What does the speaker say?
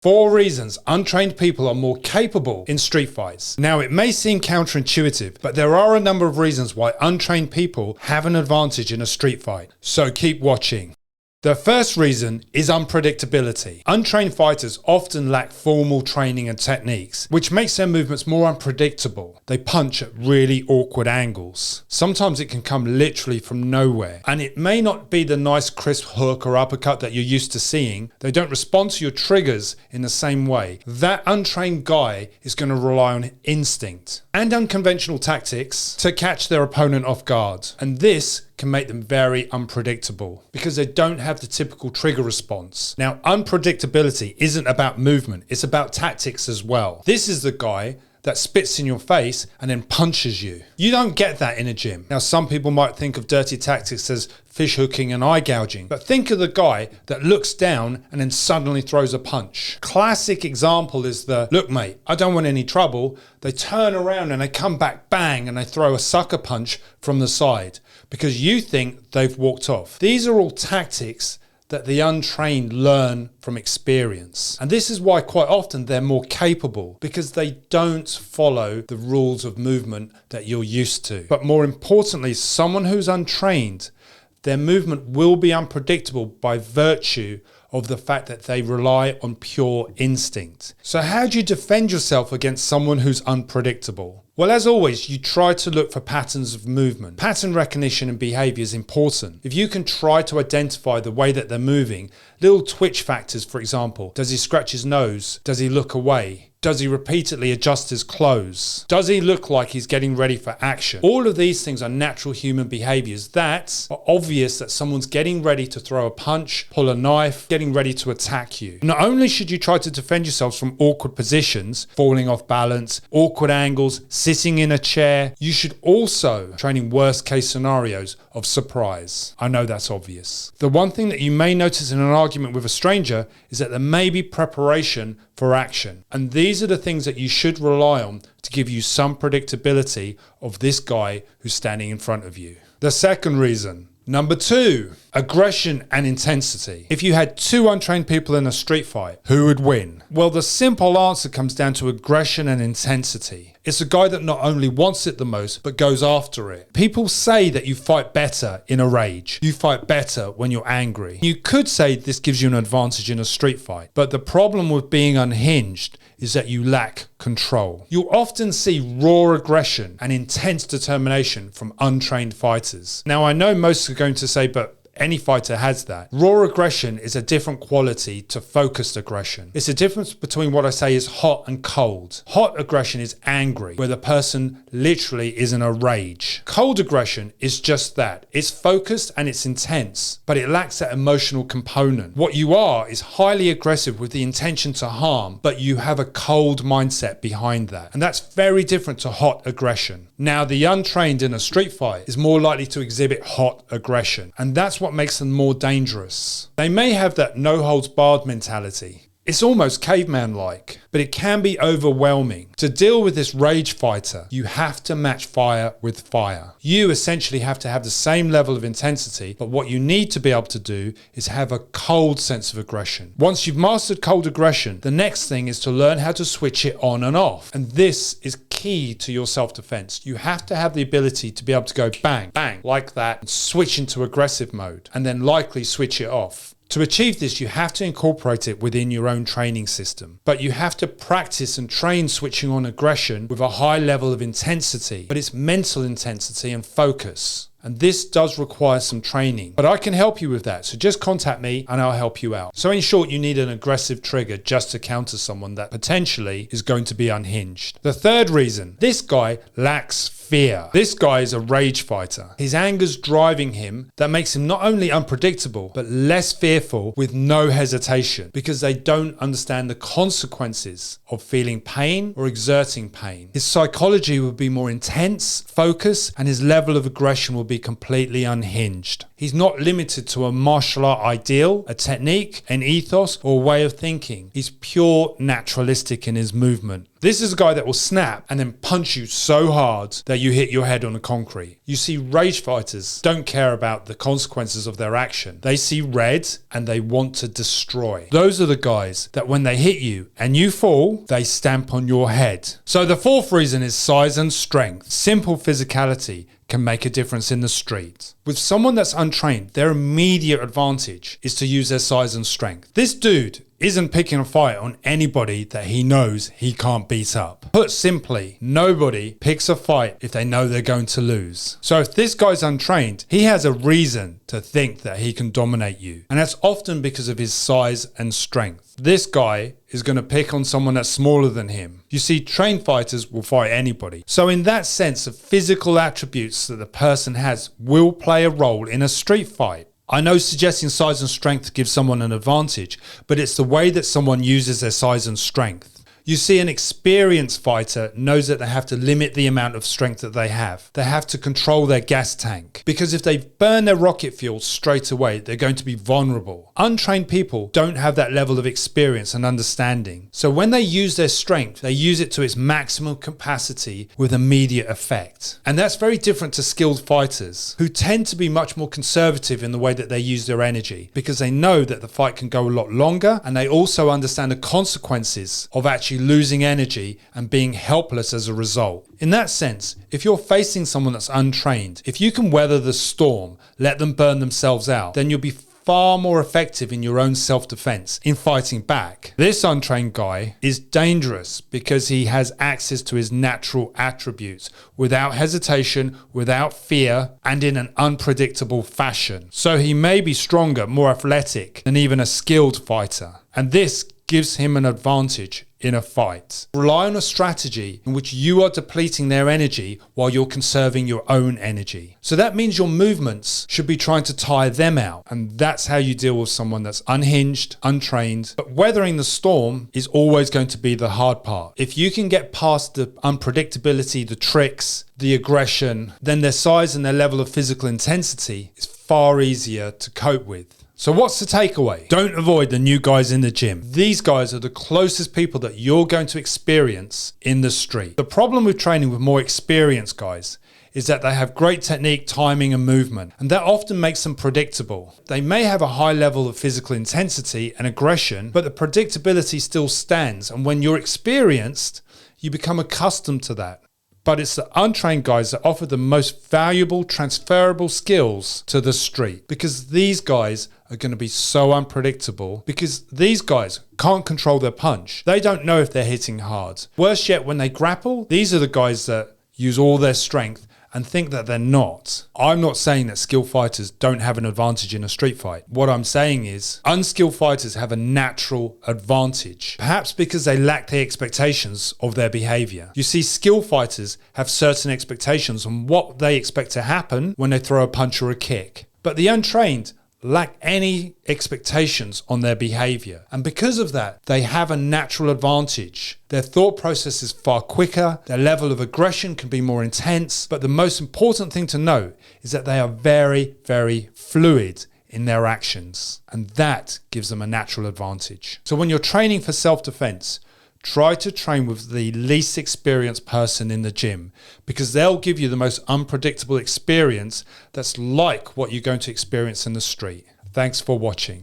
4 reasons untrained people are more capable in street fights. Now, it may seem counterintuitive, but there are a number of reasons why untrained people have an advantage in a street fight. So keep watching. The first reason is unpredictability. Untrained fighters often lack formal training and techniques, which makes their movements more unpredictable. They punch at really awkward angles. Sometimes it can come literally from nowhere, and it may not be the nice crisp hook or uppercut that you're used to seeing. They don't respond to your triggers in the same way. That untrained guy is going to rely on instinct and unconventional tactics to catch their opponent off guard. And this can make them very unpredictable because they don't have the typical trigger response. Now, unpredictability isn't about movement, it's about tactics as well. This is the guy that spits in your face and then punches you. You don't get that in a gym. Now, some people might think of dirty tactics as fish hooking and eye gouging, but think of the guy that looks down and then suddenly throws a punch. Classic example is the, look mate, I don't want any trouble. They turn around and they come back, bang, and they throw a sucker punch from the side because you think they've walked off. These are all tactics that the untrained learn from experience. And this is why quite often they're more capable, because they don't follow the rules of movement that you're used to. But more importantly, someone who's untrained, their movement will be unpredictable by virtue of the fact that they rely on pure instinct. So how do you defend yourself against someone who's unpredictable? Well, as always, you try to look for patterns of movement. Pattern recognition and behavior is important. If you can try to identify the way that they're moving, little twitch factors, for example, does he scratch his nose? Does he look away? Does he repeatedly adjust his clothes? Does he look like he's getting ready for action? All of these things are natural human behaviors that are obvious that someone's getting ready to throw a punch, pull a knife, getting ready to attack you. Not only should you try to defend yourselves from awkward positions, falling off balance, awkward angles, sitting in a chair, you should also train in worst case scenarios of surprise. I know that's obvious. The one thing that you may notice in an argument with a stranger is that there may be preparation for action. And these are the things that you should rely on to give you some predictability of this guy who's standing in front of you. The second reason, number 2, aggression and intensity. If you had 2 untrained people in a street fight, who would win? Well, the simple answer comes down to aggression and intensity. It's a guy that not only wants it the most, but goes after it. People say that you fight better in a rage. You fight better when you're angry. You could say this gives you an advantage in a street fight, but the problem with being unhinged is that you lack control. You'll often see raw aggression and intense determination from untrained fighters. Now, I know most are going to say, but any fighter has that. Raw aggression is a different quality to focused aggression. It's a difference between what I say is hot and cold. Hot aggression is angry, where the person literally is in a rage. Cold aggression is just that. It's focused and it's intense, but it lacks that emotional component. What you are is highly aggressive with the intention to harm, but you have a cold mindset behind that. And that's very different to hot aggression. Now, the untrained in a street fight is more likely to exhibit hot aggression, and that's what makes them more dangerous. They may have that no holds barred mentality. It's almost caveman-like, but it can be overwhelming. To deal with this rage fighter, you have to match fire with fire. You essentially have to have the same level of intensity, but what you need to be able to do is have a cold sense of aggression. Once you've mastered cold aggression, the next thing is to learn how to switch it on and off. And this is key to your self-defense. You have to have the ability to be able to go bang, bang, like that, and switch into aggressive mode, and then likely switch it off. To achieve this, you have to incorporate it within your own training system. But you have to practice and train switching on aggression with a high level of intensity. But it's mental intensity and focus. And this does require some training. But I can help you with that. So just contact me and I'll help you out. So in short, you need an aggressive trigger just to counter someone that potentially is going to be unhinged. The third reason, this guy lacks fear. This guy is a rage fighter. His anger's driving him. That makes him not only unpredictable, but less fearful with no hesitation, because they don't understand the consequences of feeling pain or exerting pain. His psychology will be more intense, focused, and his level of aggression will be completely unhinged. He's not limited to a martial art ideal, a technique, an ethos, or a way of thinking. He's pure naturalistic in his movement. This is a guy that will snap and then punch you so hard that you hit your head on the concrete. You see, rage fighters don't care about the consequences of their action. They see red and they want to destroy. Those are the guys that when they hit you and you fall, they stamp on your head. So the fourth reason is size and strength. Simple physicality can make a difference in the street. With someone that's untrained, their immediate advantage is to use their size and strength. This dude isn't picking a fight on anybody that he knows he can't beat up. Put simply, nobody picks a fight if they know they're going to lose. So if this guy's untrained, he has a reason to think that he can dominate you. And that's often because of his size and strength. This guy is going to pick on someone that's smaller than him. You see, trained fighters will fight anybody. So in that sense, the physical attributes that the person has will play a role in a street fight. I know suggesting size and strength gives someone an advantage, but it's the way that someone uses their size and strength. You see, an experienced fighter knows that they have to limit the amount of strength that they have. They have to control their gas tank, because if they burn their rocket fuel straight away, they're going to be vulnerable. Untrained people don't have that level of experience and understanding. So when they use their strength, they use it to its maximum capacity with immediate effect. And that's very different to skilled fighters, who tend to be much more conservative in the way that they use their energy, because they know that the fight can go a lot longer, and they also understand the consequences of actually losing energy and being helpless as a result. In that sense, if you're facing someone that's untrained, if you can weather the storm, let them burn themselves out, then you'll be far more effective in your own self-defense in fighting back. This untrained guy is dangerous because he has access to his natural attributes without hesitation, without fear, and in an unpredictable fashion. So he may be stronger, more athletic than even a skilled fighter. And this gives him an advantage in a fight. Rely on a strategy in which you are depleting their energy while you're conserving your own energy. So that means your movements should be trying to tire them out. And that's how you deal with someone that's unhinged, untrained. But weathering the storm is always going to be the hard part. If you can get past the unpredictability, the tricks, the aggression, then their size and their level of physical intensity is far easier to cope with. So what's the takeaway? Don't avoid the new guys in the gym. These guys are the closest people that you're going to experience in the street. The problem with training with more experienced guys is that they have great technique, timing, and movement, and that often makes them predictable. They may have a high level of physical intensity and aggression, but the predictability still stands, and when you're experienced, you become accustomed to that. But it's the untrained guys that offer the most valuable, transferable skills to the street, because these guys are going to be so unpredictable, because these guys can't control their punch. They don't know if they're hitting hard. Worse yet, when they grapple, these are the guys that use all their strength and think that they're not. I'm not saying that skilled fighters don't have an advantage in a street fight. What I'm saying is unskilled fighters have a natural advantage, perhaps because they lack the expectations of their behavior. You see, skilled fighters have certain expectations on what they expect to happen when they throw a punch or a kick. But the untrained lack any expectations on their behavior. And because of that, they have a natural advantage. Their thought process is far quicker, their level of aggression can be more intense, but the most important thing to note is that they are very, very fluid in their actions. And that gives them a natural advantage. So when you're training for self-defense, try to train with the least experienced person in the gym, because they'll give you the most unpredictable experience that's like what you're going to experience in the street. Thanks for watching.